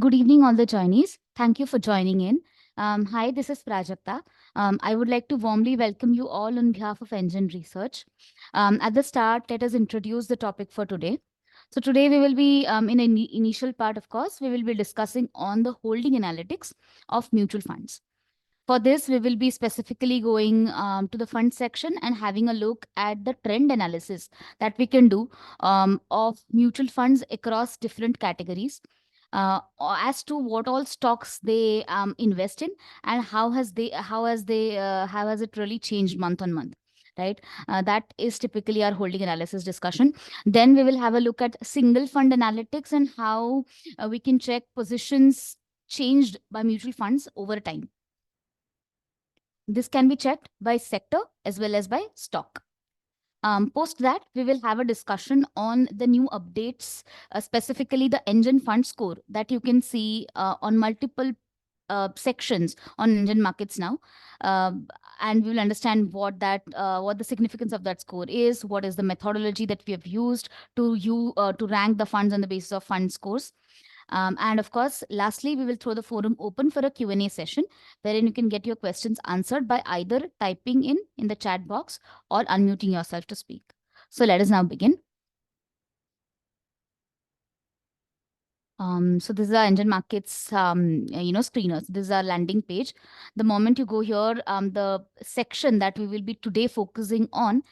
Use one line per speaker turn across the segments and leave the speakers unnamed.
Good evening, all the joinees. Thank you for joining in. Hi, this is Prajakta. I would like to warmly welcome you all on behalf of NGEN Research. At the start, let us introduce the topic for today. So today we will be, in an initial part, of course, we will be discussing on the holding analytics of mutual funds. For this, we will be specifically going to the fund section and having a look at the trend analysis that we can do of mutual funds across different categories, as to what all stocks they invest in and how has it really changed month on month, right? That is typically our holding analysis discussion. Then we will have a look at single fund analytics and how we can check positions changed by mutual funds over time. This can be checked by sector as well as by stock. Post that, we will have a discussion on the new updates, specifically the NGEN Fund Score that you can see on multiple sections on NGEN Markets now. And we will understand what the significance of that score is, what is the methodology that we have used to rank the funds on the basis of fund scores. And of course, lastly, we will throw the forum open for a Q&A session wherein you can get your questions answered by either typing in the chat box or unmuting yourself to speak. So let us now begin. So this is our NGEN Markets, screeners. This is our landing page. The moment you go here, the section that we will be today focusing on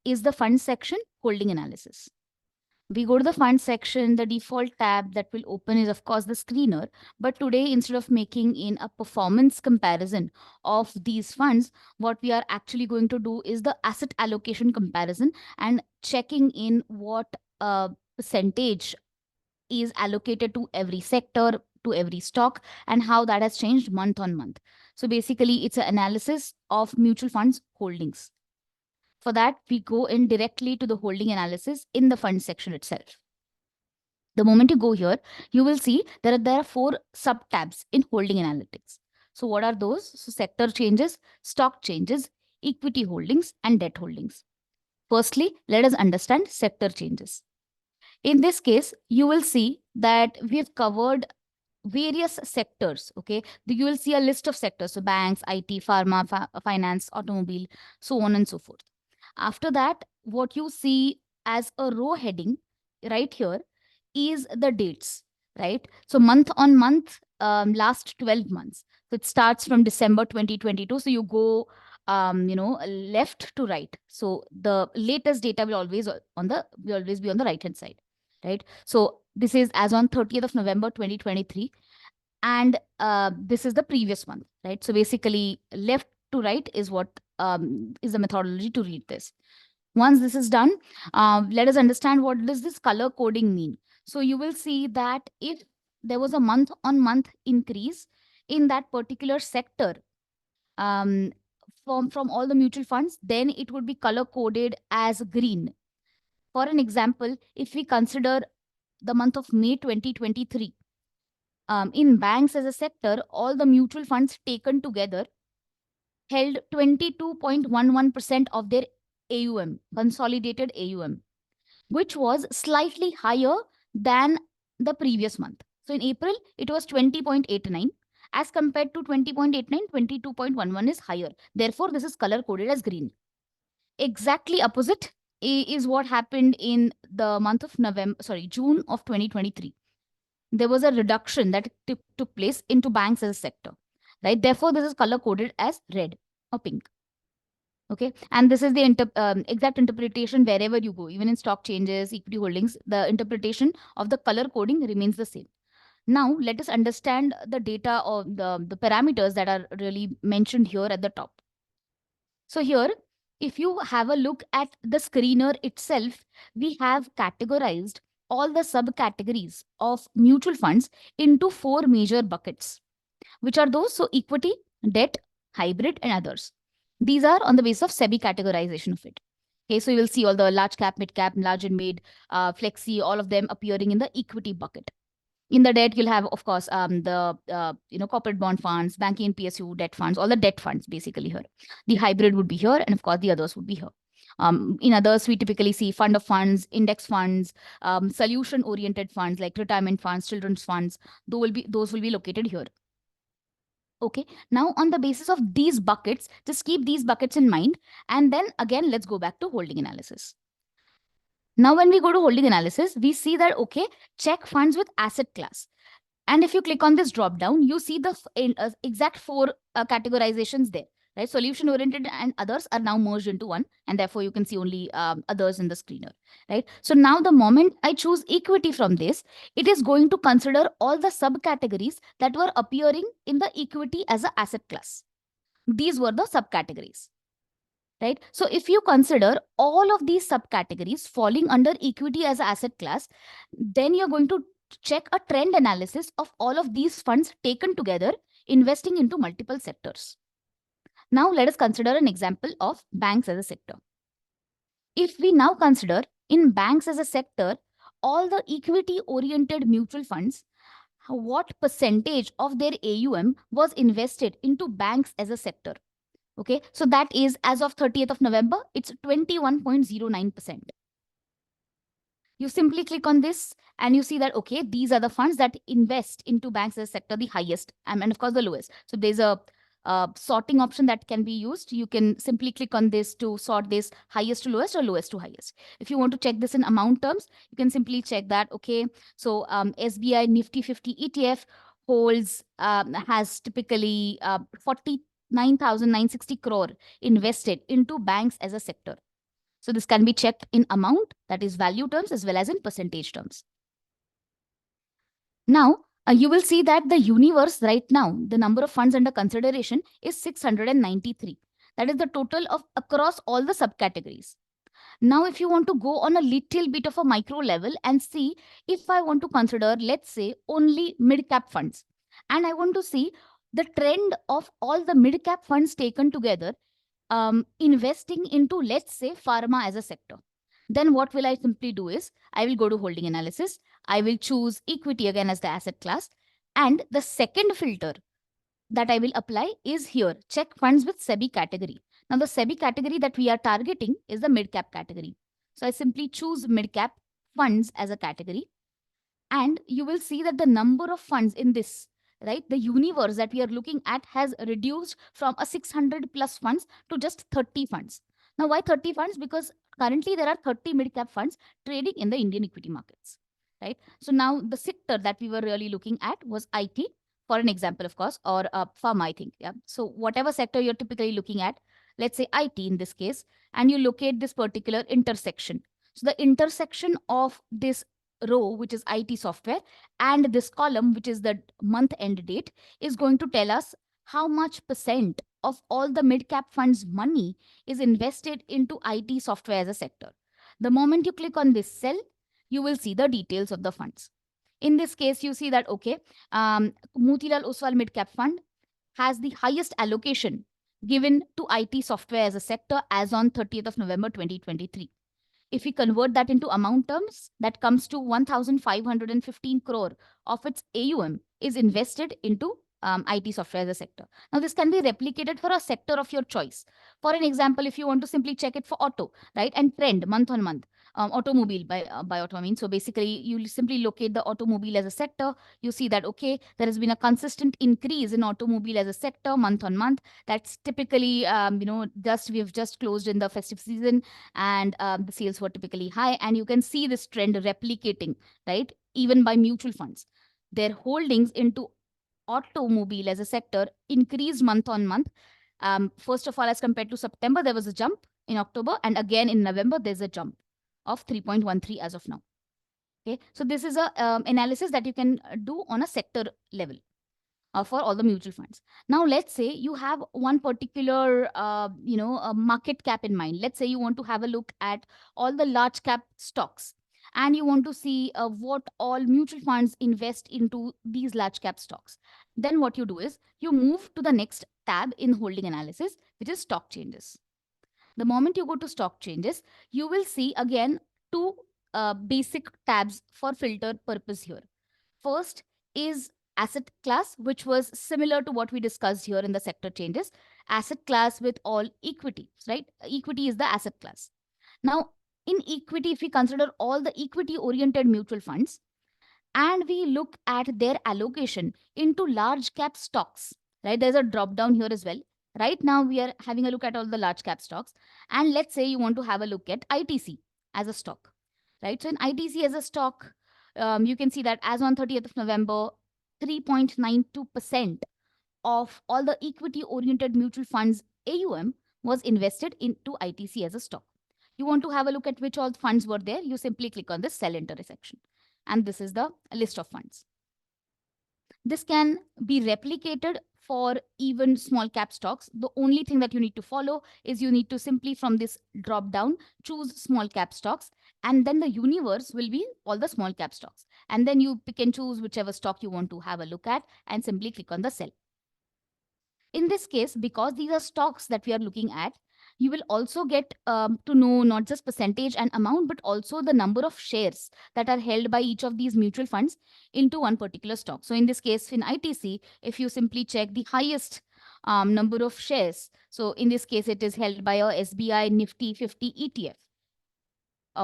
is the fund section, holding analysis. We go to the fund section, the default tab that will open is of course the screener. But today, instead of making in a performance comparison of these funds, what we are actually going to do is the asset allocation comparison and checking in what percentage is allocated to every sector, to every stock, and how that has changed month on month. So basically, it's an analysis of mutual funds holdings. For that, we go in directly to the holding analysis in the fund section itself. The moment you go here, you will see there are 4 sub-tabs in holding analytics. So what are those? So sector changes, stock changes, equity holdings, and debt holdings. Firstly, let us understand sector changes. In this case, you will see that we have covered various sectors. Okay, you will see a list of sectors, so banks, IT, pharma, finance, automobile, so on and so forth. After that, what you see as a row heading right here is the dates, right? So month on month, last 12 months. So it starts from December 2022. So you go, left to right. So the latest data will always be on the right hand side, right? So this is as on 30th of November 2023. And this is the previous one, right? So basically left to right is what is the methodology to read this. Once this is done, let us understand what does this color coding mean. So you will see that if there was a month on month increase in that particular sector from all the mutual funds, then it would be color coded as green. For an example, if we consider the month of May 2023, in banks as a sector, all the mutual funds taken together held 22.11% of their AUM, consolidated AUM, which was slightly higher than the previous month. So in April, it was 20.89. As compared to 20.89, 22.11 is higher. Therefore, this is color coded as green. Exactly opposite is what happened in the month of June of 2023. There was a reduction that took place into banks as a sector, right? Therefore, this is color coded as red or pink. Okay, and this is the exact interpretation wherever you go, even in stock changes, equity holdings, the interpretation of the color coding remains the same. Now, let us understand the data or the parameters that are really mentioned here at the top. So here, if you have a look at the screener itself, we have categorized all the subcategories of mutual funds into 4 major buckets, which are those? So equity, debt, hybrid, and others. These are on the basis of SEBI categorization of it. Okay, so you will see all the large cap, mid cap, large and mid, flexi, all of them appearing in the equity bucket. In the debt, you'll have, of course, the corporate bond funds, banking and PSU debt funds, all the debt funds basically here. The hybrid would be here, and of course, the others would be here. In others, we typically see fund of funds, index funds, solution-oriented funds like retirement funds, children's funds. Those will be located here. Okay, now on the basis of these buckets, just keep these buckets in mind. And then again, let's go back to holding analysis. Now, when we go to holding analysis, we see that, okay, check funds with asset class. And if you click on this drop down, you see the exact four categorizations there, right? Solution oriented and others are now merged into one, and therefore you can see only others in the screener, right? So now the moment I choose equity from this, it is going to consider all the subcategories that were appearing in the equity as an asset class. These were the subcategories, right? So if you consider all of these subcategories falling under equity as an asset class, then you're going to check a trend analysis of all of these funds taken together, investing into multiple sectors. Now let us consider an example of banks as a sector. If we now consider in banks as a sector, all the equity oriented mutual funds, what percentage of their AUM was invested into banks as a sector? Okay, so that is as of 30th of November, it's 21.09%. You simply click on this and you see that, okay, these are the funds that invest into banks as a sector, the highest, and of course the lowest. So there's a sorting option that can be used. You can simply click on this to sort this highest to lowest or lowest to highest. If you want to check this in amount terms, you can simply check that, okay, so SBI Nifty 50 ETF holds, has typically 49,960 crore invested into banks as a sector. So this can be checked in amount, that is value terms, as well as in percentage terms. Now, you will see that the universe right now, the number of funds under consideration is 693. That is the total of across all the subcategories. Now, if you want to go on a little bit of a micro level and see if I want to consider, let's say, only mid-cap funds, and I want to see the trend of all the mid-cap funds taken together, investing into, let's say, pharma as a sector, then what will I simply do is I will go to holding analysis. I will choose equity again as the asset class. And the second filter that I will apply is here, check funds with SEBI category. Now, the SEBI category that we are targeting is the mid-cap category. So I simply choose mid-cap funds as a category. And you will see that the number of funds in this, right, the universe that we are looking at has reduced from a 600 plus funds to just 30 funds. Now, why 30 funds? Because currently there are 30 mid-cap funds trading in the Indian equity markets, right? So now the sector that we were really looking at was IT, for an example, of course, or pharma, I think. Yeah. So whatever sector you're typically looking at, let's say IT in this case, and you locate this particular intersection. So the intersection of this row, which is IT software, and this column, which is the month end date, is going to tell us how much percent of all the mid-cap funds money is invested into IT software as a sector. The moment you click on this cell, you will see the details of the funds. In this case, you see that, okay, Motilal Oswal Mid-Cap Fund has the highest allocation given to IT software as a sector as on 30th of November 2023. If we convert that into amount terms, that comes to 1,515 crore of its AUM is invested into IT software as a sector. Now, this can be replicated for a sector of your choice. For an example, if you want to simply check it for auto, right, and trend month on month, automobile by auto, I mean. So basically, you simply locate the automobile as a sector. You see that, okay, there has been a consistent increase in automobile as a sector month on month. That's typically, we've just closed in the festive season, and the sales were typically high. And you can see this trend replicating, right, even by mutual funds. Their holdings into automobile as a sector increased month on month. First of all, as compared to September, there was a jump in October, and again in November, there's a jump of 3.13 as of now. Okay, so this is a analysis that you can do on a sector level for all the mutual funds. Now, let's say you have one particular, market cap in mind. Let's say you want to have a look at all the large cap stocks, and you want to see what all mutual funds invest into these large cap stocks. Then what you do is you move to the next tab in holding analysis, which is stock changes. The moment you go to stock changes, you will see again two basic tabs for filter purpose here. First is asset class, which was similar to what we discussed here in the sector changes. Asset class with all equity, right? Equity is the asset class. Now, in equity, if we consider all the equity oriented mutual funds and we look at their allocation into large cap stocks, right? There's a drop down here as well. Right now, we are having a look at all the large cap stocks. And let's say you want to have a look at ITC as a stock, right? So in ITC as a stock, you can see that as on 30th of November, 3.92% of all the equity oriented mutual funds AUM was invested into ITC as a stock. You want to have a look at which all funds were there, you simply click on the sell intersection. And this is the list of funds. This can be replicated for even small cap stocks. The only thing that you need to follow is you need to simply from this drop down choose small cap stocks, and then the universe will be all the small cap stocks. And then you pick and choose whichever stock you want to have a look at and simply click on the sell. In this case, because these are stocks that we are looking at, you will also get to know not just percentage and amount, but also the number of shares that are held by each of these mutual funds into one particular stock. So in this case, in ITC, if you simply check the highest number of shares, so in this case, it is held by a SBI Nifty 50 ETF.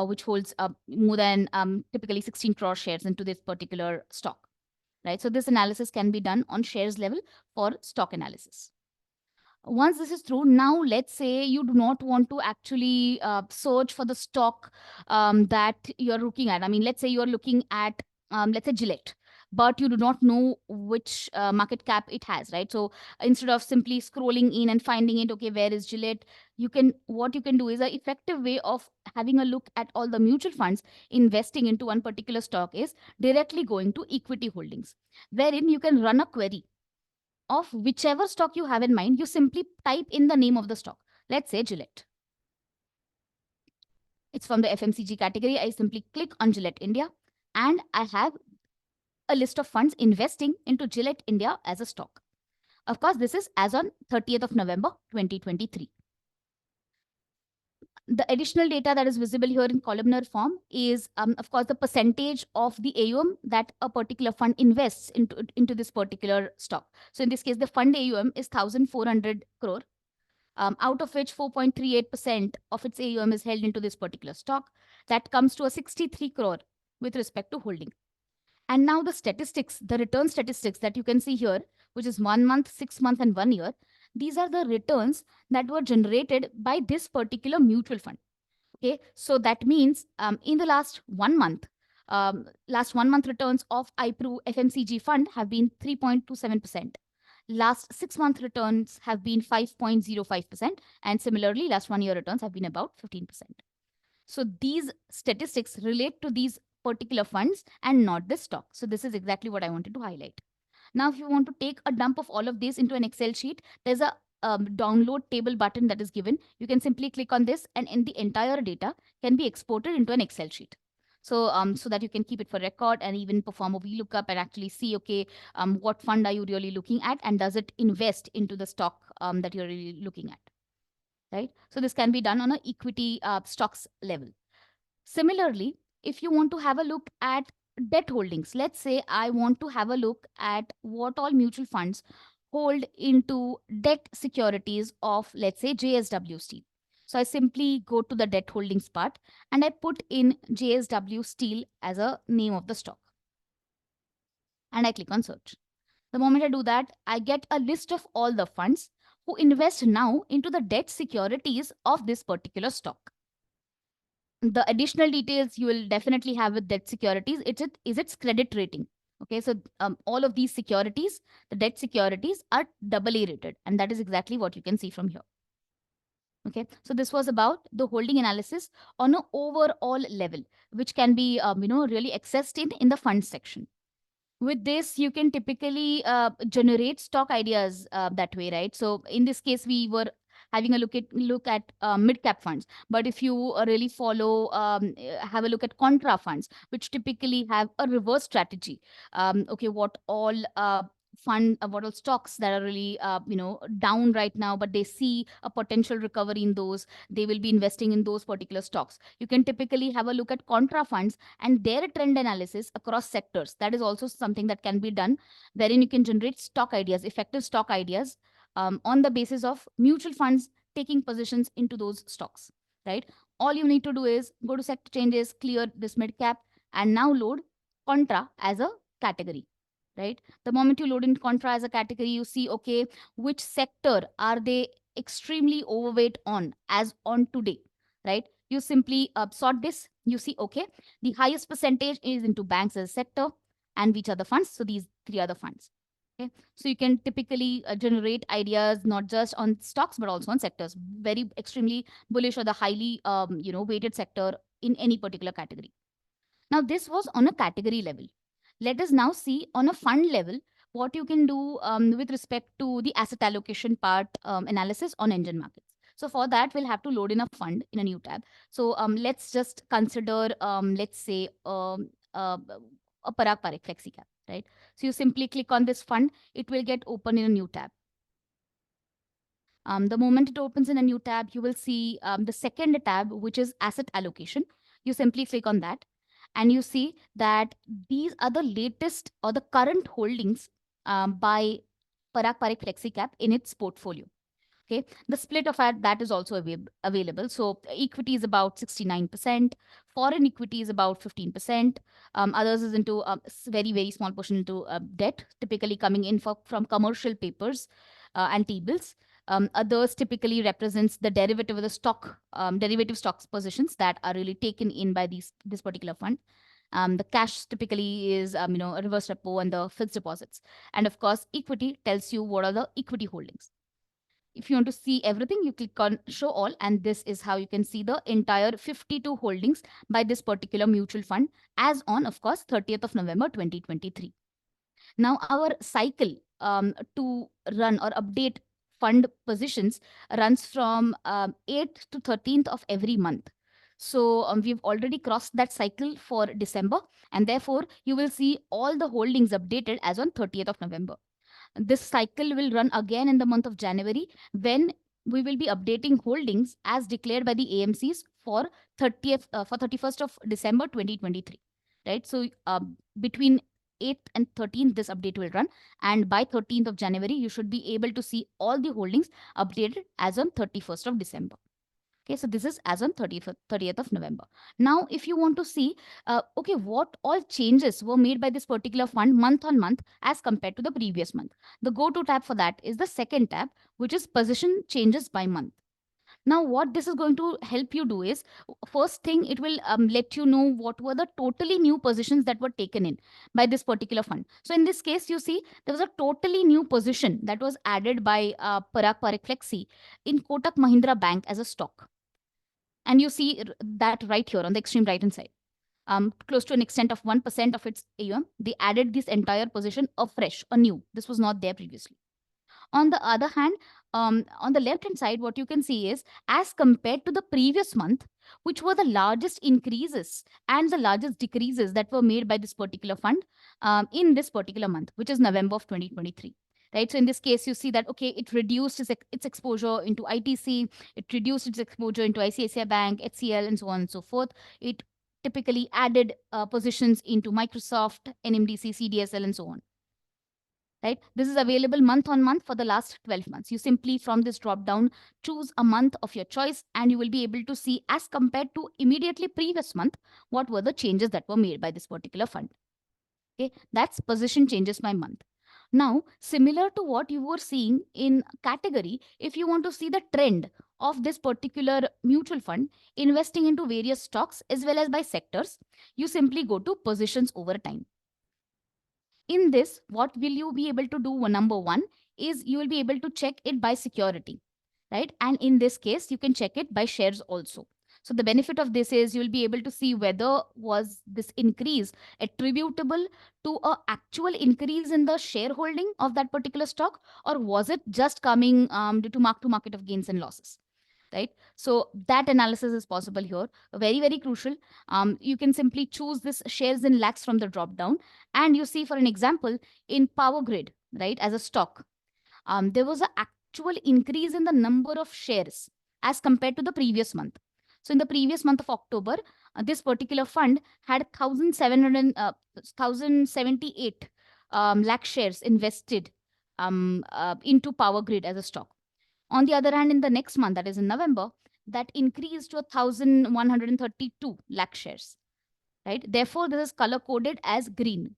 Which holds more than typically 16 crore shares into this particular stock, right? So this analysis can be done on shares level for stock analysis. Once this is through, now let's say you do not want to actually search for the stock that you're looking at. I mean, let's say you're looking at, let's say Gillette, but you do not know which market cap it has, right? So instead of simply scrolling in and finding it, okay, where is Gillette? What you can do is an effective way of having a look at all the mutual funds investing into one particular stock is directly going to equity holdings, wherein you can run a query of whichever stock you have in mind. You simply type in the name of the stock. Let's say Gillette. It's from the FMCG category. I simply click on Gillette India and I have a list of funds investing into Gillette India as a stock. Of course, this is as on 30th of November, 2023. The additional data that is visible here in columnar form is, of course, the percentage of the AUM that a particular fund invests into this particular stock. So in this case, the fund AUM is 1,400 crore, out of which 4.38% of its AUM is held into this particular stock. That comes to a 63 crore with respect to holding. And now the statistics, the return statistics that you can see here, which is 1 month, 6 months, and 1 year, these are the returns that were generated by this particular mutual fund. Okay, so that means in the last 1 month, last 1 month returns of IPRU FMCG fund have been 3.27%. Last 6 month returns have been 5.05%. And similarly, last 1 year returns have been about 15%. So these statistics relate to these particular funds and not the stock. So this is exactly what I wanted to highlight. Now, if you want to take a dump of all of this into an Excel sheet, there's a download table button that is given. You can simply click on this and the entire data can be exported into an Excel sheet. So, so that you can keep it for record and even perform a VLOOKUP and actually see, okay, what fund are you really looking at and does it invest into the stock that you're really looking at, right? So this can be done on an equity stocks level. Similarly, if you want to have a look at debt holdings, let's say I want to have a look at what all mutual funds hold into debt securities of, let's say, JSW Steel. So I simply go to the debt holdings part and I put in JSW Steel as a name of the stock. And I click on search. The moment I do that, I get a list of all the funds who invest now into the debt securities of this particular stock. The additional details you will definitely have with debt securities is its credit rating. Okay, so all of these securities, the debt securities are AA rated, and that is exactly what you can see from here. Okay, so this was about the holding analysis on an overall level, which can be really accessed in the fund section. With this, you can typically generate stock ideas that way, right? So in this case, we were having a look at mid cap funds, but if you really follow, have a look at contra funds, which typically have a reverse strategy. Okay, what all what all stocks that are really down right now, but they see a potential recovery in those, they will be investing in those particular stocks. You can typically have a look at contra funds and their trend analysis across sectors. That is also something that can be done, wherein you can generate stock ideas, effective stock ideas on the basis of mutual funds taking positions into those stocks, right? All you need to do is go to sector changes, clear this mid cap, and now load contra as a category, right? The moment you load in contra as a category, you see, okay, which sector are they extremely overweight on as on today, right? You simply sort this. You see, okay, the highest percentage is into banks as a sector, and which are the funds? So these three are the funds. Okay, so you can typically generate ideas not just on stocks but also on sectors. Very extremely bullish or the highly weighted sector in any particular category. Now this was on a category level. Let us now see on a fund level what you can do with respect to the asset allocation part analysis on NGEN Markets. So for that, we'll have to load in a fund in a new tab. So let's just consider, let's say, a Parag Parikh Flexi Cap, right? So you simply click on this fund, it will get open in a new tab. The moment it opens in a new tab, you will see the second tab, which is asset allocation. You simply click on that and you see that these are the latest or the current holdings by Parag Parikh Flexi Cap in its portfolio. Okay, the split of that is also available. So equity is about 69%, foreign equity is about 15%, others is into very, very small portion into debt, typically coming in from commercial papers and T-bills. Others typically represents the derivative of the stock, derivative stocks positions that are really taken in by this particular fund. The cash typically is, a reverse repo and the fixed deposits. And of course, equity tells you what are the equity holdings. If you want to see everything, you click on show all, and this is how you can see the entire 52 holdings by this particular mutual fund as on, of course, 30th of November 2023. Now, our cycle to run or update fund positions runs from 8th to 13th of every month. So we've already crossed that cycle for December, and therefore you will see all the holdings updated as on 30th of November. This cycle will run again in the month of January, when we will be updating holdings as declared by the AMCs for 31st of December 2023. Right. So between 8th and 13th, this update will run. And by 13th of January, you should be able to see all the holdings updated as on 31st of December. Okay, so this is as on 30th of November. Now, if you want to see, okay, what all changes were made by this particular fund month on month as compared to the previous month, the go-to tab for that is the second tab, which is position changes by month. Now, what this is going to help you do is, first thing, it will let you know what were the totally new positions that were taken in by this particular fund. So in this case, you see, there was a totally new position that was added by Parag Parikh Flexi in Kotak Mahindra Bank as a stock. And you see that right here on the extreme right hand side. Close to an extent of 1% of its AUM, they added this entire position afresh, anew. This was not there previously. On the other hand, on the left hand side, what you can see is, as compared to the previous month, which were the largest increases and the largest decreases that were made by this particular fund in this particular month, which is November of 2023. Right. So in this case, you see that, okay, it reduced its exposure into ITC, it reduced its exposure into ICICI Bank, HCL, and so on and so forth. It typically added positions into Microsoft, NMDC, CDSL, and so on. Right? This is available month on month for the last 12 months. You simply, from this drop down, choose a month of your choice, and you will be able to see, as compared to immediately previous month, what were the changes that were made by this particular fund. Okay, that's position changes by month. Now, similar to what you were seeing in category, if you want to see the trend of this particular mutual fund investing into various stocks as well as by sectors, you simply go to positions over time. In this, what will you be able to do? Number one is you will be able to check it by security, right? And in this case, you can check it by shares also. So the benefit of this is you'll be able to see whether was this increase attributable to a actual increase in the shareholding of that particular stock, or was it just coming due to mark to market of gains and losses, right? So that analysis is possible here. Very, very crucial. You can simply choose this shares in lakhs from the drop down, and you see, for an example, in Power Grid, right, as a stock, there was an actual increase in the number of shares as compared to the previous month. So in the previous month of October, this particular fund had 1,078 lakh shares invested into Power Grid as a stock. On the other hand, in the next month, that is in November, that increased to 1,132 lakh shares, right? Therefore, this is color coded as green,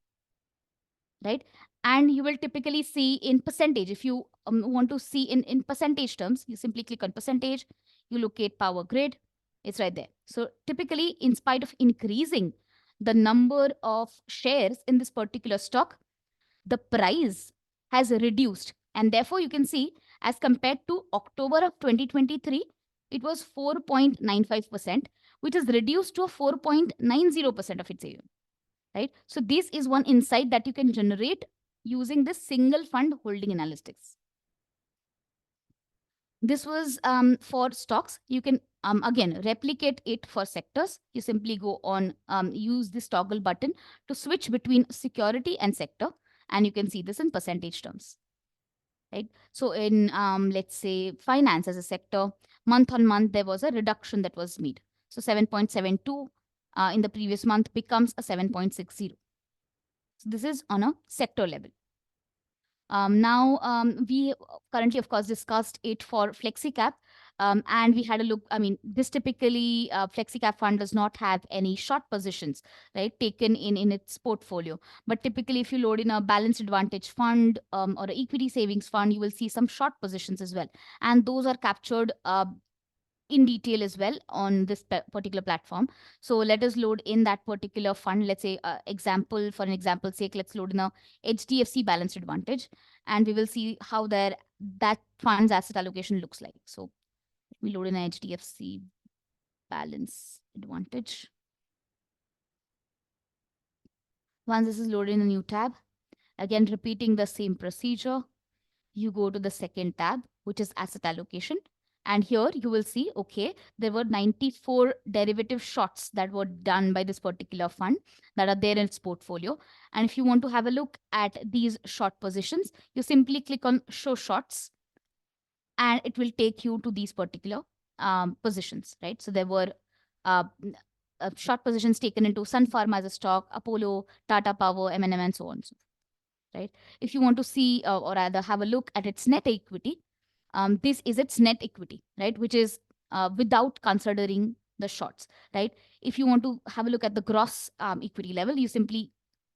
right? And you will typically see in percentage. If you want to see in percentage terms, you simply click on percentage, you locate power grid, it's right there. So typically, in spite of increasing the number of shares in this particular stock, the price has reduced. And therefore, you can see as compared to October of 2023, it was 4.95%, which is reduced to 4.90% of its AUM, right? So this is one insight that you can generate using this single fund holding analytics. This was for stocks. You can again replicate it for sectors. You simply go on, use this toggle button to switch between security and sector, and you can see this in percentage terms, right? So in let's say finance as a sector, month on month there was a reduction that was made. So 7.72 in the previous month becomes a 7.60. So this is on a sector level. Now, we currently, of course, discussed it for FlexiCap, and we had a look. I mean, this typically, FlexiCap fund does not have any short positions, right, taken in its portfolio. But typically, if you load in a balanced advantage fund or an equity savings fund, you will see some short positions as well. And those are captured in detail as well on this particular platform. So let us load in that particular fund. Let's say example, for an example sake, let's load in a HDFC balanced advantage, and we will see how that fund's asset allocation looks like. So we load in a HDFC balance advantage. Once this is loaded in a new tab, again repeating the same procedure, you go to the second tab, which is asset allocation. And here you will see, okay, there were 94 derivative shorts that were done by this particular fund that are there in its portfolio. And if you want to have a look at these short positions, you simply click on show shorts and it will take you to these particular positions, right? So there were uh, short positions taken into Sun Pharma as a stock, Apollo, Tata Power, M&M, and so on. Right? If you want to see or rather have a look at its net equity, this is its net equity, right? Which is without considering the shorts, right? If you want to have a look at the gross equity level, you simply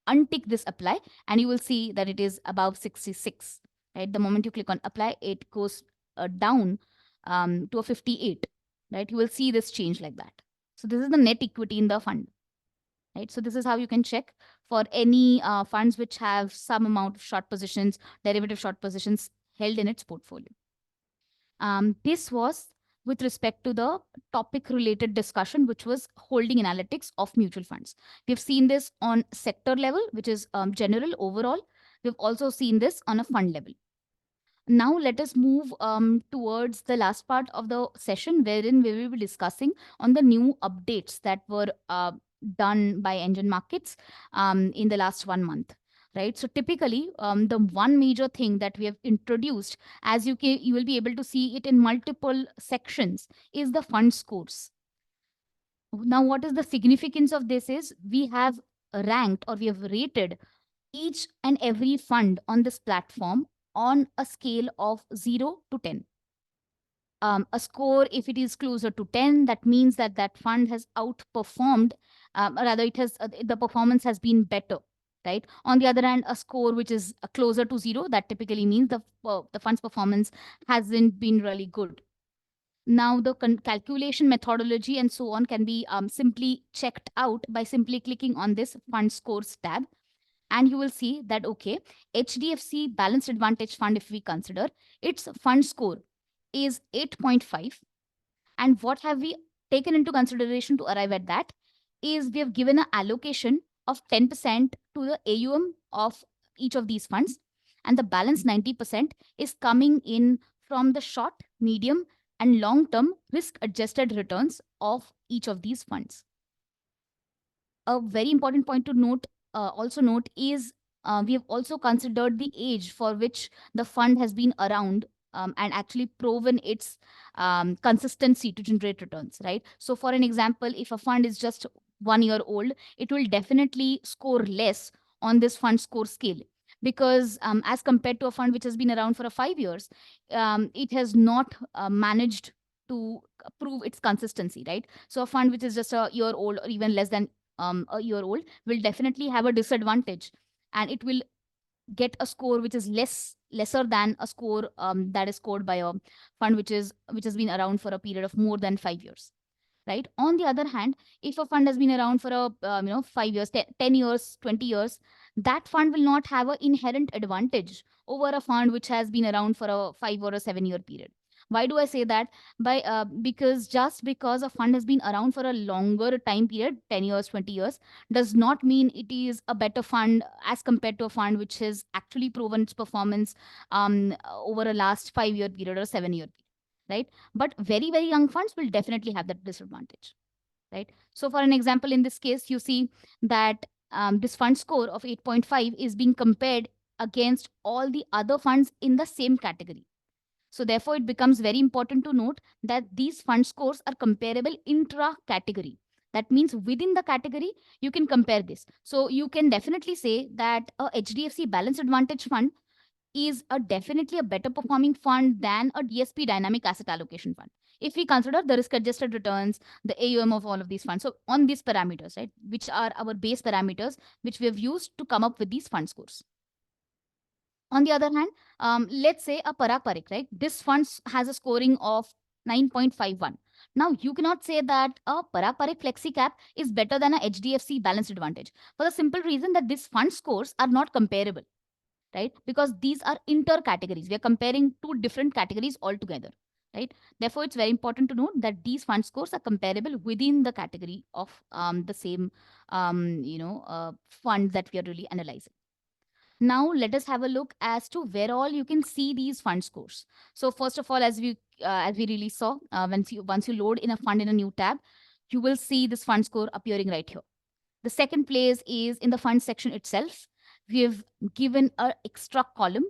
untick this apply and you will see that it is above 66, right? The moment you click on apply, it goes down to a 58, right? You will see this change like that. So this is the net equity in the fund, right? So this is how you can check for any funds which have some amount of short positions, derivative short positions held in its portfolio. This was with respect to the topic related discussion, which was holding analytics of mutual funds. We've seen this on sector level, which is general overall. We've also seen this on a fund level. Now let us move towards the last part of the session, wherein we will be discussing on the new updates that were done by NGEN Markets in the last 1 month. Right. So typically, the one major thing that we have introduced, as you will be able to see it in multiple sections, is the fund scores. Now, what is the significance of this is we have ranked or we have rated each and every fund on this platform on a scale of 0 to 10. A score, if it is closer to 10, that means that that fund has outperformed, rather it has the performance has been better, right? On the other hand, a score which is closer to 0, that typically means the fund's performance hasn't been really good. Now, the calculation methodology and so on can be simply checked out by simply clicking on this fund scores tab. And you will see that, okay, HDFC Balanced Advantage Fund, if we consider, its fund score is 8.5. And what have we taken into consideration to arrive at that is we have given an allocation of 10% to the AUM of each of these funds. And the balance 90% is coming in from the short, medium, and long-term risk-adjusted returns of each of these funds. A very important point to note, also note, is we have also considered the age for which the fund has been around and actually proven its consistency to generate returns, right? So for an example, if a fund is just 1 year old, it will definitely score less on this fund score scale, because as compared to a fund which has been around for 5 years, it has not managed to prove its consistency, right? So a fund which is just a year old or even less than a year old will definitely have a disadvantage, and it will get a score which is lesser than a score that is scored by a fund which has been around for a period of more than 5 years, right? On the other hand, if a fund has been around for a 5 years, 10 years, 20 years, that fund will not have an inherent advantage over a fund which has been around for a 5 or a 7 year period. Why do I say that? Because just because a fund has been around for a longer time period, 10 years, 20 years, does not mean it is a better fund as compared to a fund which has actually proven its performance over a last 5 year period or 7 year period, right? But very, very young funds will definitely have that disadvantage, right? So for an example, in this case, you see that this fund score of 8.5 is being compared against all the other funds in the same category. So therefore, it becomes very important to note that these fund scores are comparable intra-category. That means within the category, you can compare this. So you can definitely say that a HDFC Balanced Advantage fund is definitely a better performing fund than a DSP Dynamic Asset Allocation fund, if we consider the risk adjusted returns, the AUM of all of these funds. So on these parameters, right, which are our base parameters, which we have used to come up with these fund scores. On the other hand, let's say a Parag Parikh, right? This fund has a scoring of 9.51. Now, you cannot say that a Parag Parikh Flexi Cap is better than a HDFC Balanced Advantage, for the simple reason that these fund scores are not comparable, right? Because these are inter categories. We are comparing two different categories altogether, right? Therefore, it's very important to note that these fund scores are comparable within the category of the same, fund that we are really analyzing. Now, let us have a look as to where all you can see these fund scores. So first of all, as we really saw, once you load in a fund in a new tab, you will see this fund score appearing right here. The second place is in the fund section itself. We have given an extra column.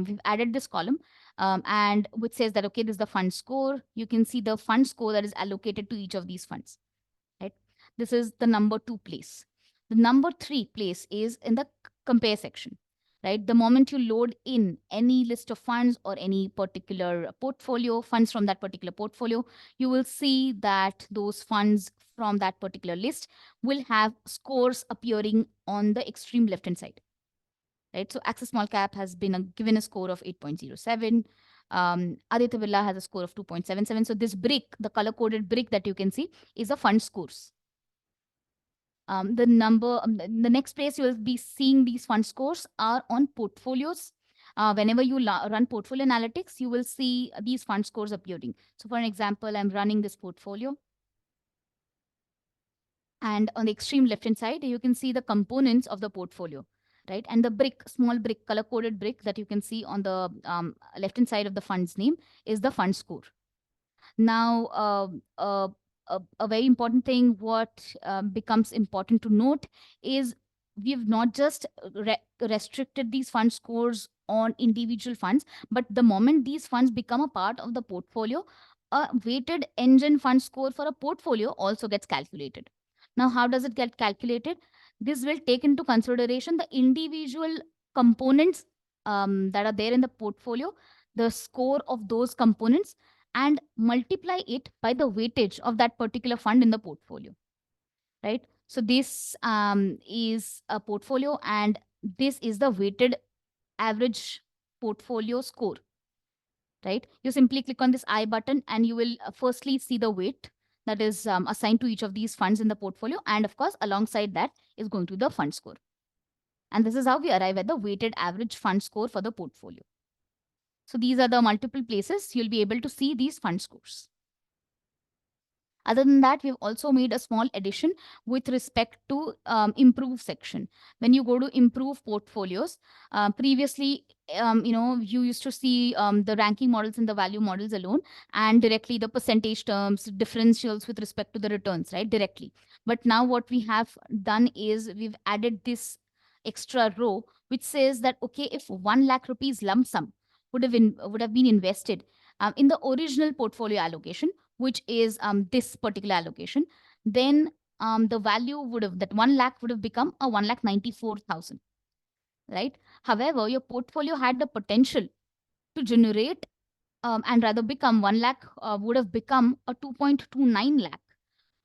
We've added this column and which says that, okay, this is the fund score. You can see the fund score that is allocated to each of these funds, right? This is the number 2 place. The number 3 place is in the compare section, right? The moment you load in any list of funds or any particular portfolio, funds from that particular portfolio, you will see that those funds from that particular list will have scores appearing on the extreme left hand side, right? So Axis Small Cap has been given a score of 8.07. Aditya Birla has a score of 2.77. So this brick, the color coded brick that you can see, is a fund scores. The next place you will be seeing these fund scores are on portfolios. Whenever you run portfolio analytics, you will see these fund scores appearing. So for an example, I'm running this portfolio. And on the extreme left-hand side, you can see the components of the portfolio, right? And the brick, small brick, color-coded brick that you can see on the left-hand side of the fund's name is the fund score. Now, a very important thing, what becomes important to note is we've not just restricted these fund scores on individual funds, but the moment these funds become a part of the portfolio, a weighted NGEN fund score for a portfolio also gets calculated. Now, how does it get calculated? This will take into consideration the individual components that are there in the portfolio, the score of those components, and multiply it by the weightage of that particular fund in the portfolio, right? So this is a portfolio, and this is the weighted average portfolio score, right? You simply click on this I button and you will firstly see the weight that is assigned to each of these funds in the portfolio. And of course, alongside that is going to the fund score. And this is how we arrive at the weighted average fund score for the portfolio. So these are the multiple places you'll be able to see these fund scores. Other than that, we've also made a small addition with respect to improve section. When you go to improve portfolios, previously, you used to see the ranking models and the value models alone, and directly the percentage terms, differentials with respect to the returns, right? Directly. But now what we have done is we've added this extra row, which says that, okay, if 1 lakh rupees lump sum would have been invested in the original portfolio allocation, which is this particular allocation, then the value that 1 lakh would have become a 1,94,000, right? However, your portfolio had the potential to generate and rather become 1 lakh, would have become a 2.29 lakh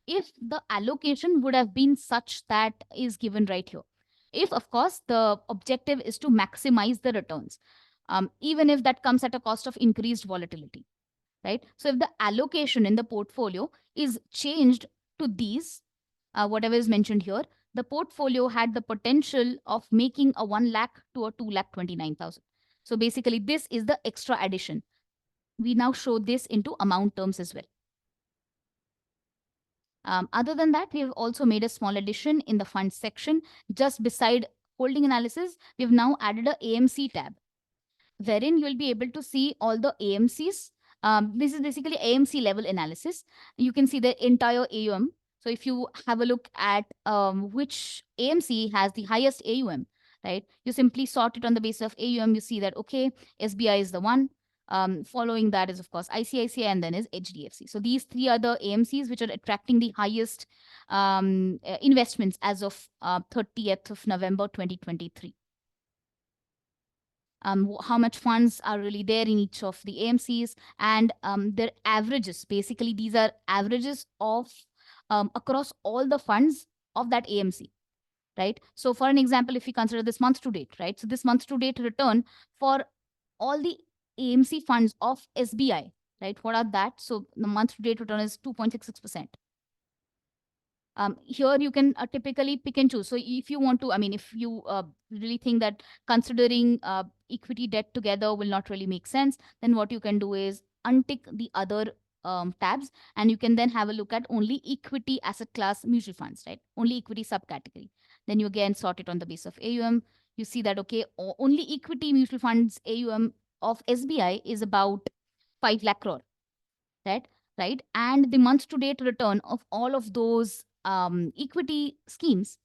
if the allocation would have been such that is given right here. If, of course, the objective is to maximize the returns, even if that comes at a cost of increased volatility, right? So if the allocation in the portfolio is changed to these, whatever is mentioned here, the portfolio had the potential of making a 1 lakh to a 2 lakh 29,000. So basically, this is the extra addition. We now show this into amount terms as well. Other than that, we have also made a small addition in the fund section. Just beside holding analysis, we've now added a AMC tab, wherein you'll be able to see all the AMCs. This is basically AMC level analysis. You can see the entire AUM. So if you have a look at which AMC has the highest AUM, right? You simply sort it on the basis of AUM. You see that, okay, SBI is the one. Following that is, of course, ICICI, and then is HDFC. So these three are the AMCs which are attracting the highest investments as of 30th of November 2023. How much funds are really there in each of the AMCs, and their averages. Basically, these are averages of across all the funds of that AMC, right? So for an example, if we consider this month to date, right? So this month to date return for all the AMC funds of SBI, right? What are that? So the month to date return is 2.66%. Here you can typically pick and choose. So if you want to, I mean, if you really think that considering equity debt together will not really make sense, then what you can do is untick the other tabs, and you can then have a look at only equity asset class mutual funds, right? Only equity subcategory. Then you again sort it on the basis of AUM. You see that, okay, only equity mutual funds AUM of SBI is about 5 lakh crore, right? And the month to date return of all of those equity schemes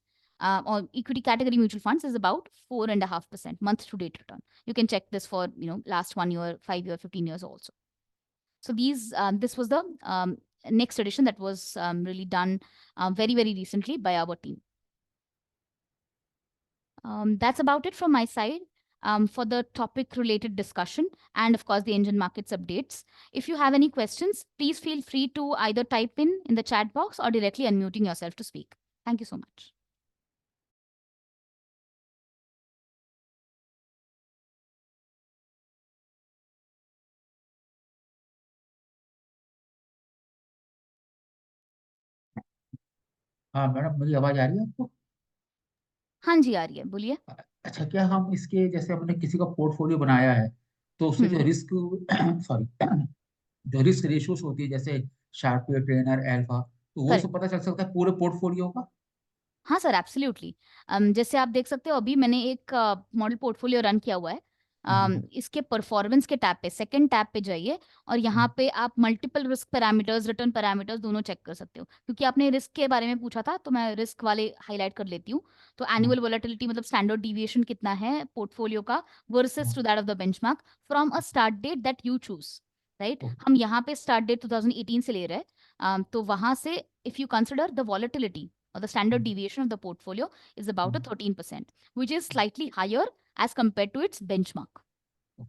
or equity category mutual funds is about 4.5% month to date return. You can check this for, last 1 year, 5 year, 15 years also. So this was the next edition that was really done very, very recently by our team. That's about it from my side for the topic related discussion, and of course the NGEN Markets updates. If you have any questions, please feel free to either type in the chat box or directly unmuting yourself to speak. Thank you so much.
हाँ madam, मेरी आवाज आ रही है आपको?
हाँ जी, आ रही है, बोलिए।
अच्छा, क्या हम इसके जैसे हमने किसी का पोर्टफोलियो बनाया है तो उससे जो
हम्म
रिस्क सॉरी जो रिस्क रेशियोज होती है, जैसे शार्पियर, ट्रेनर, एल्फा, तो वो
करेक्ट।
सब पता चल सकता है पूरे पोर्टफोलियो का?
हाँ सर, एब्सोल्युटली। जैसे आप देख सकते हो, अभी मैंने एक मॉडल पोर्टफोलियो रन किया हुआ है।
हम्म,
इसके परफॉर्मेंस के टैब पे, सेकंड टैब पे जाइए, और यहाँ
हम्म,
पे आप multiple risk parameters, return parameters दोनों चेक कर सकते हो। क्योंकि आपने रिस्क के बारे में पूछा था, तो मैं रिस्क वाले हाईलाइट कर लेती हूँ। तो
हम्म,
एनुअल वोलेटिलिटी मतलब स्टैंडर्ड डिविएशन कितना है पोर्टफोलियो का versus
hmm,
to that of the benchmark from a start date that you choose, right?
Okay,
हम यहाँ पे स्टार्ट डेट 2018 से ले रहे हैं। तो वहां से if you consider the volatility or the standard
hmm,
deviation of the portfolio is about a
hmm,
13%, which is slightly higher as compared to its benchmark.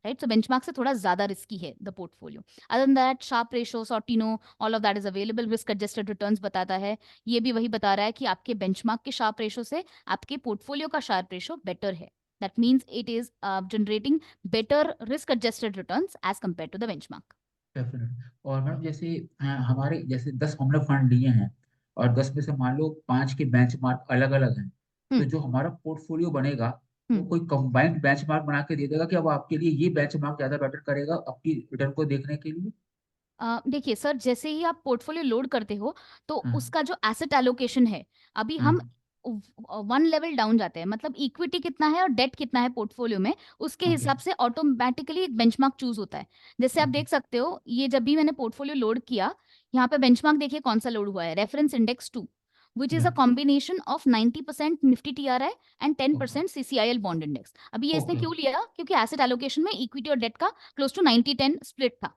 Right? So benchmark से थोड़ा ज़्यादा risky है the portfolio. Other than that, Sharpe ratio, Sortino, all of that is available. Risk adjusted returns बताता है। ये भी वही बता रहा है कि आपके benchmark के Sharpe ratio से आपके portfolio का Sharpe ratio better है. That means it is generating better risk adjusted returns as compared to the benchmark.
Definite. और मैडम जैसे हमारे जैसे 10 हमने फंड लिए हैं और 10 में से मान लो 5 के बेंचमार्क अलग अलग हैं, तो
हम्म
जो हमारा पोर्टफोलियो बनेगा वो
हम्म
कोई कंबाइंड बेंचमार्क बना के दे देगा कि अब आपके लिए ये बेंचमार्क ज्यादा बेटर करेगा आपकी रिटर्न को देखने के लिए?
देखिए सर, जैसे ही आप पोर्टफोलियो लोड करते हो, तो
हाँ,
उसका जो एसेट एलोकेशन है, अभी हम
हाँ,
वन लेवल डाउन जाते हैं, मतलब इक्विटी कितना है और डेट कितना है पोर्टफोलियो में, उसके
ओके,
हिसाब से ऑटोमेटिकली एक बेंचमार्क चूज होता है। जैसे आप
ओके,
देख सकते हो, ये जब भी मैंने पोर्टफोलियो लोड किया, यहाँ पे बेंचमार्क देखिए कौन सा लोड हुआ है, reference index 2, which is a combination of 90% Nifty TRI and 10% CCIL bond index. अभी ये इसने
ओके,
क्यों लिया? क्योंकि एसेट एलोकेशन में इक्विटी और डेट का क्लोज टू 90-10 स्प्लिट था,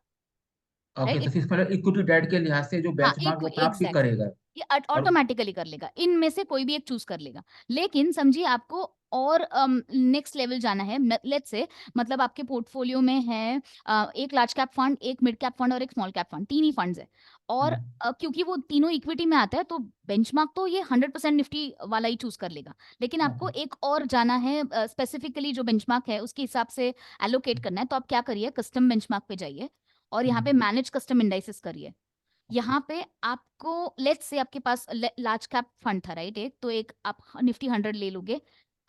ओके,
राइट?
तो फिर मतलब इक्विटी डेट के लिहाज से जो
हाँ,
बेंचमार्क वो अपना आप पिक
एग्जैक्टली।
करेगा?
ये
और
ऑटोमेटिकली कर लेगा, इनमें से कोई भी एक चूज कर लेगा। लेकिन समझिए आपको और नेक्स्ट लेवल जाना है, लेट्स से मतलब आपके पोर्टफोलियो में है एक लार्ज कैप फंड, एक मिड कैप फंड और एक स्मॉल कैप फंड, 3 ही फंड्स है। और क्योंकि वो तीनों इक्विटी में आता है तो बेंचमार्क तो ये 100% निफ्टी वाला ही चूज कर लेगा। लेकिन आपको
ओके।
एक और जाना है, स्पेसिफिकली जो बेंचमार्क है उसके हिसाब से एलोकेट करना है। तो आप क्या करिए, कस्टम बेंचमार्क पे जाइए और यहाँ पे मैनेज कस्टम इंडाइसेस करिए।
ओके।
यहाँ पे आपको लेट्स से आपके पास लार्ज कैप फंड था राइट, एक तो एक आप निफ्टी 100 ले लोगे,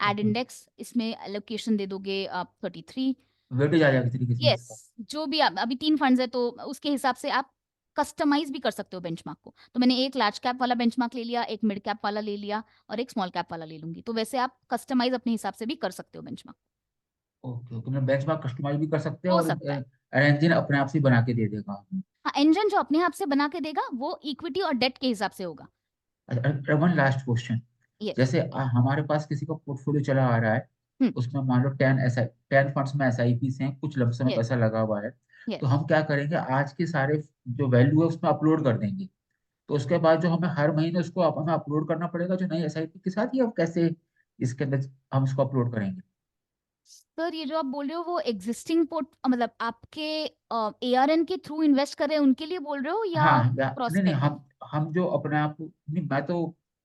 एड
ओके।
इंडेक्स इसमें एलोकेशन दे दोगे आप 33।
वेटेज आ जाएगी तरीके से
यस,
इसका।
जो भी आप अभी 3 फंड्स है तो उसके हिसाब से आप कस्टमाइज भी कर सकते हो बेंचमार्क को। तो मैंने एक लार्ज कैप वाला बेंचमार्क ले लिया, एक मिड कैप वाला ले लिया और एक स्मॉल कैप वाला ले लूंगी। तो वैसे आप कस्टमाइज अपने हिसाब से भी कर सकते हो बेंचमार्क।
ओके ओके, मैं बेंचमार्क कस्टमाइज भी कर सकते हैं
हो
और
सकता है।
इंजन अपने आप से बना के दे देगा।
हाँ, इंजन जो अपने आप से बना के देगा वो इक्विटी और डेट के हिसाब से होगा।
One last question.
यस।
जैसे हमारे पास किसी का पोर्टफोलियो चला आ रहा है,
हम्म।
उसमें मान लो 10 फंड्स में SIPs हैं, कुछ लमसम में
यस।
पैसा लगा हुआ है, तो
यस।
हम क्या करेंगे, आज के सारे जो वैल्यू है उसमें अपलोड कर देंगे, तो उसके बाद जो हमें हर महीने उसको हमें अपलोड करना पड़ेगा जो नई SIP के साथ, या कैसे इसके अंदर हम इसको अपलोड करेंगे?
सर ये जो आप बोल रहे हो वो एग्जिस्टिंग पोर्ट मतलब आपके ARN के थ्रू इन्वेस्ट कर रहे हैं उनके लिए बोल रहे हो या
हाँ, या नहीं नहीं,
प्रोस्पेक्टिव?
हम जो अपने आप नहीं, मैं तो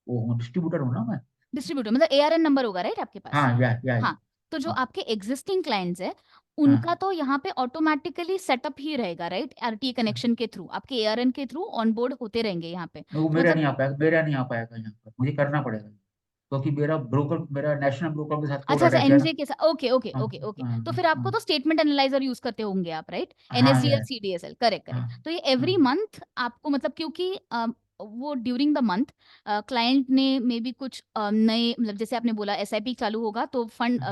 वो डिस्ट्रीब्यूटर हूँ ना मैं।
डिस्ट्रीब्यूटर मतलब ARN नंबर होगा राइट आपके
हाँ,
पास?
या
हाँ। तो जो
हाँ
आपके एग्जिस्टिंग क्लाइंट्स है उनका
हाँ।
तो यहाँ पे ऑटोमेटिकली सेटअप ही रहेगा राइट, RTA कनेक्शन के थ्रू आपके ARN के थ्रू ऑनबोर्ड होते रहेंगे यहाँ पे।
वो
तो
मेरा
मतलब
नहीं आ पाएगा, मेरा नहीं आ पाएगा यहाँ पर, मुझे करना पड़ेगा, क्योंकि मेरा नेशनल ब्रोकर के साथ कोड
अच्छा अच्छा,
अटैच है ना।
एनजे के साथ, ओके ओके
हाँ
ओके ओके।
हाँ
तो फिर आपको
हाँ
तो स्टेटमेंट एनालाइजर यूज करते होंगे आप राइट,
हाँ
NSDL
यार।
CDSL, करेक्ट
हाँ
करेक्ट। तो ये
हाँ
एवरी मंथ आपको मतलब क्योंकि वो ड्यूरिंग द मंथ क्लाइंट ने मे बी कुछ नए मतलब जैसे आपने बोला SIP चालू होगा तो फंड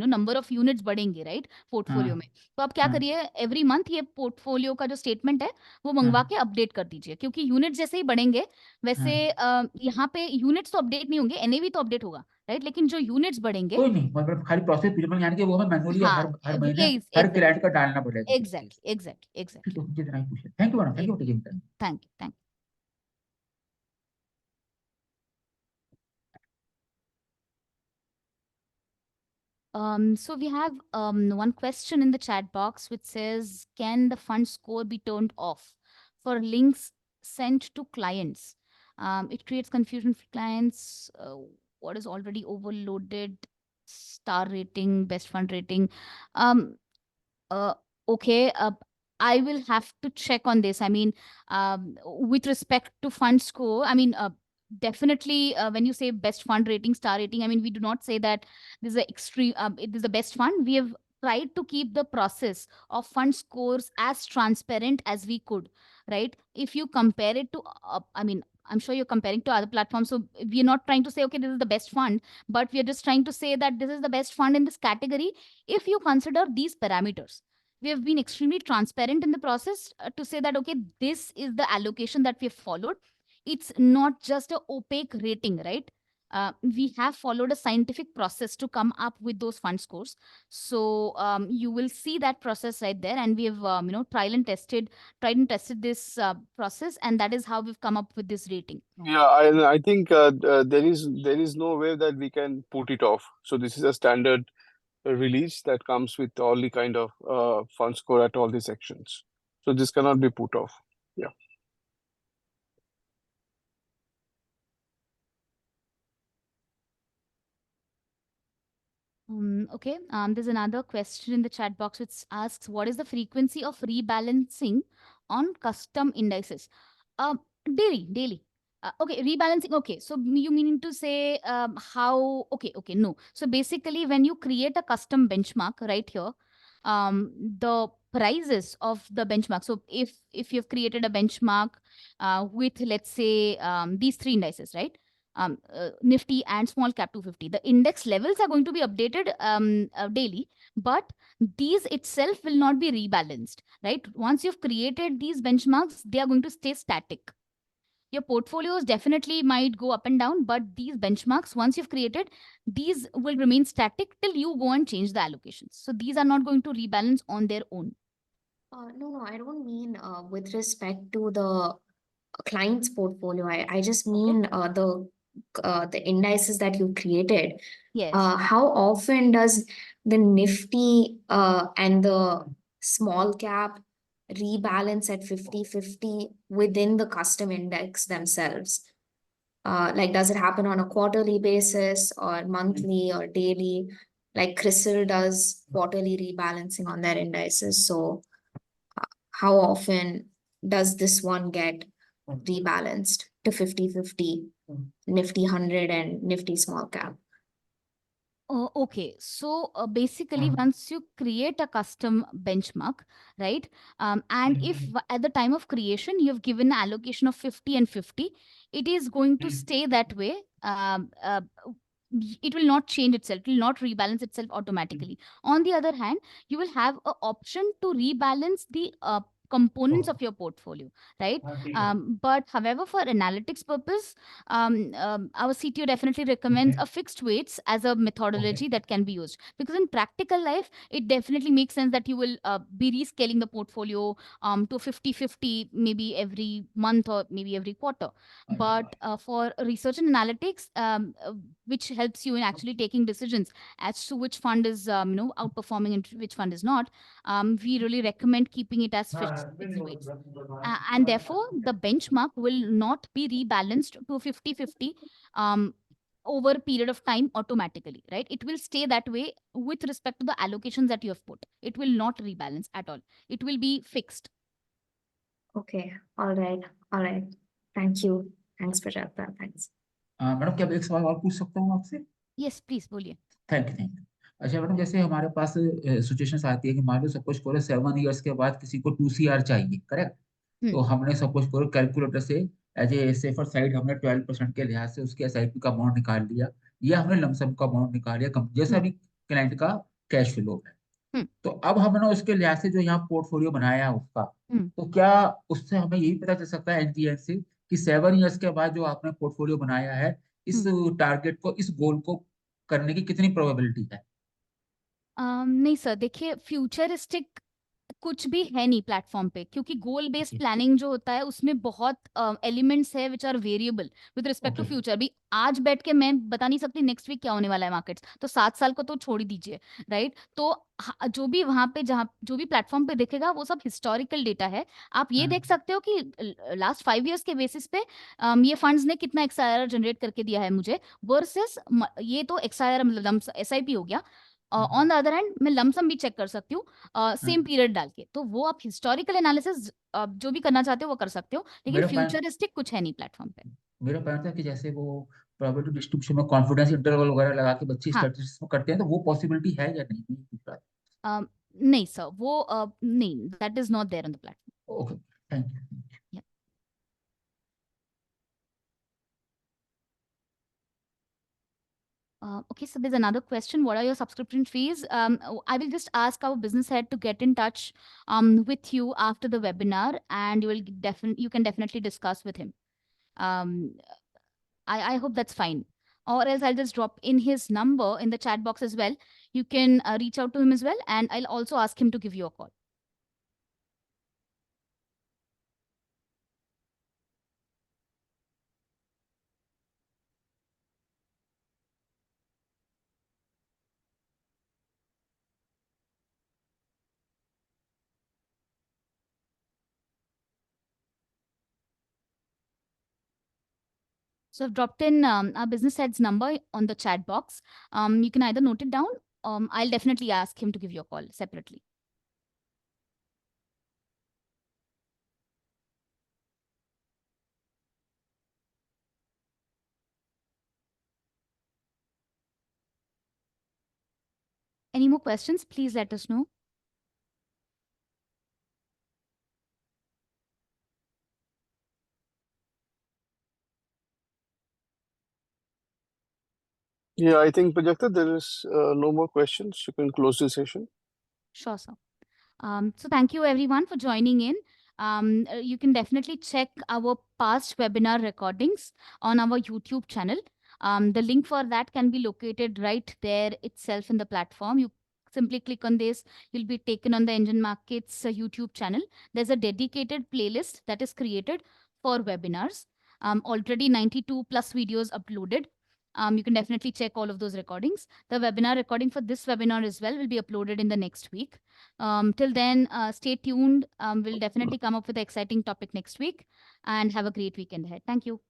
नंबर ऑफ यूनिट्स बढ़ेंगे राइट पोर्टफोलियो
हाँ
में। तो आप क्या
हाँ
करिए, एवरी मंथ ये पोर्टफोलियो का जो स्टेटमेंट है वो मंगवा
हाँ
के अपडेट कर दीजिए, क्योंकि यूनिट जैसे ही बढ़ेंगे वैसे
हाँ।
यहाँ पे यूनिट्स तो अपडेट नहीं होंगे, NAV तो अपडेट होगा राइट, लेकिन जो यूनिट्स बढ़ेंगे।
कोई नहीं, मतलब खाली प्रोसेस पिलमल, यानी कि वो हमें मैनुअली
हाँ,
हर महीने हर
एग्जैक्टली
क्लाइंट का डालना पड़ेगा डिटेल्स।
एग्जैक्टली एग्जैक्टली
ठीक
एग्जैक्टली।
है, मुझे इतना ही पूछे, thank you madam, thank you for taking time.
Thank you thank you. So we have one question in the chat box which says, can the fund score be turned off for links sent to clients? It creates confusion for clients. What is already overloaded? Star rating, best fund rating. Um, uh, okay, I will have to check on this. I mean, with respect to fund score, I mean, definitely when you say best fund rating, star rating, I mean, we do not say that this is a extreme, it is the best fund. We have tried to keep the process of fund scores as transparent as we could, right? If you compare it to, I mean, I'm sure you're comparing to other platforms. So we're not trying to say, okay, this is the best fund, but we are just trying to say that this is the best fund in this category if you consider these parameters. We have been extremely transparent in the process to say that, okay, this is the allocation that we have followed. It's not just a opaque rating, right? We have followed a scientific process to come up with those fund scores. So you will see that process right there, and we have tried and tested this process, and that is how we've come up with this rating.
Yeah, I think there is no way that we can put it off. So this is a standard release that comes with all the kind of fund score at all the sections. So this cannot be put off. Yeah.
Okay. There's another question in the chat box which asks, what is the frequency of rebalancing on custom indices? Daily. Okay, rebalancing. Okay, so you meaning to say how? Okay, no. So basically, when you create a custom benchmark right here, the prices of the benchmark. So if you've created a benchmark with let's say these three indices, right? Nifty and small cap 250. The index levels are going to be updated daily, but these itself will not be rebalanced, right? Once you've created these benchmarks, they are going to stay static. Your portfolios definitely might go up and down, but these benchmarks, once you've created, these will remain static till you go and change the allocations. So these are not going to rebalance on their own.
No, I don't mean with respect to the client's portfolio. I just mean the indices that you created.
Yes.
How often does the Nifty and the small cap rebalance at 50-50 within the custom index themselves? Like, does it happen on a quarterly basis or monthly or daily? Like Crystal does quarterly rebalancing on their indices. So how often does this one get rebalanced to 50-50, Nifty 100 and Nifty small cap?
Okay, so basically, once you create a custom benchmark, right? And if at the time of creation you have given an allocation of 50 and 50, it is going to stay that way. It will not change itself, it will not rebalance itself automatically. On the other hand, you will have an option to rebalance the components of your portfolio, right? But however, for analytics purpose, our CTO definitely recommends a fixed weights as a methodology that can be used, because in practical life, it definitely makes sense that you will be rescaling the portfolio to 50-50 maybe every month or maybe every quarter. But for research and analytics, which helps you in actually taking decisions as to which fund is outperforming and which fund is not, we really recommend keeping it as fixed weights. And therefore, the benchmark will not be rebalanced to 50-50 over a period of time automatically, right? It will stay that way with respect to the allocations that you have put. It will not rebalance at all. It will be fixed.
Okay, all right. Thank you. Thanks, Prajapta. Thanks.
Madam क्या एक सवाल और पूछ सकता हूँ आपसे?
Yes, please, बोलिए.
Thank you. अच्छा मैडम, जैसे हमारे पास सिचुएशंस आती है कि मान लो सपोज करो 7 इयर्स के बाद किसी को 2 CR चाहिए, करेक्ट? तो हमने सपोज करो कैलकुलेटर से एज ए सेफर साइड हमने 12% के लिहाज से उसके एसआईपी का अमाउंट निकाल लिया, या हमने लमसम का अमाउंट निकाल लिया, जैसा भी क्लाइंट का कैश फ्लो है. तो अब हमने उसके लिहाज से जो यहाँ पोर्टफोलियो बनाया है उसका, तो क्या उससे हमें यही पता चल सकता है एनजीएन से कि 7 इयर्स के बाद जो आपने पोर्टफोलियो बनाया है, इस टारगेट को, इस गोल को करने की कितनी प्रोबेबिलिटी है?
नहीं सर, देखिए फ्यूचरिस्टिक कुछ भी है नहीं प्लेटफॉर्म पे, क्योंकि गोल बेस्ड प्लानिंग जो होता है उसमें बहुत एलिमेंट्स है which are variable with respect to future. भी आज बैठ के मैं बता नहीं सकती नेक्स्ट वीक क्या होने वाला है मार्केट्स, तो 7 साल को तो छोड़ ही दीजिए, राइट? तो जो भी वहां पे जहाँ जो भी प्लेटफॉर्म पे दिखेगा वो सब हिस्टोरिकल डेटा है. आप ये देख सकते हो कि लास्ट 5 इयर्स के बेसिस पे ये फंड्स ने कितना XIR जनरेट करके दिया है मुझे, वर्सेस ये तो XIR मतलब SIP हो गया. ऑन द अदर हैंड मैं लमसम भी चेक कर सकती हूँ सेम पीरियड डाल के. तो वो आप हिस्टोरिकल एनालिसिस जो भी करना चाहते हो वो कर सकते हो, लेकिन फ्यूचरिस्टिक कुछ है नहीं प्लेटफॉर्म पे.
मेरा पॉइंट था कि जैसे वो प्रोबेबिलिटी डिस्ट्रीब्यूशन में कॉन्फिडेंस इंटरवल वगैरह लगा के बच्चे स्टैटिस्टिक्स में करते हैं, तो वो पॉसिबिलिटी है या नहीं?
नहीं सर, वो नहीं, that is not there on the platform.
Okay, thank you.
Okay, so there's another question. What are your subscription fees? I will just ask our business head to get in touch with you after the webinar, and you can definitely discuss with him. I hope that's fine. Or else I'll just drop in his number in the chat box as well. You can reach out to him as well, and I'll also ask him to give you a call. So I've dropped in our business head's number on the chat box. You can either note it down. I'll definitely ask him to give you a call separately. Any more questions? Please let us know.
Yeah, I think, Prajakta, there is no more questions. You can close the session.
Sure, sir. So thank you everyone for joining in. You can definitely check our past webinar recordings on our YouTube channel. The link for that can be located right there itself in the platform. You simply click on this, you'll be taken on the NGEN Markets YouTube channel. There's a dedicated playlist that is created for webinars. Already 92 plus videos uploaded. You can definitely check all of those recordings. The webinar recording for this webinar as well will be uploaded in the next week. Till then, stay tuned. We'll definitely come up with an exciting topic next week, and have a great weekend ahead. Thank you.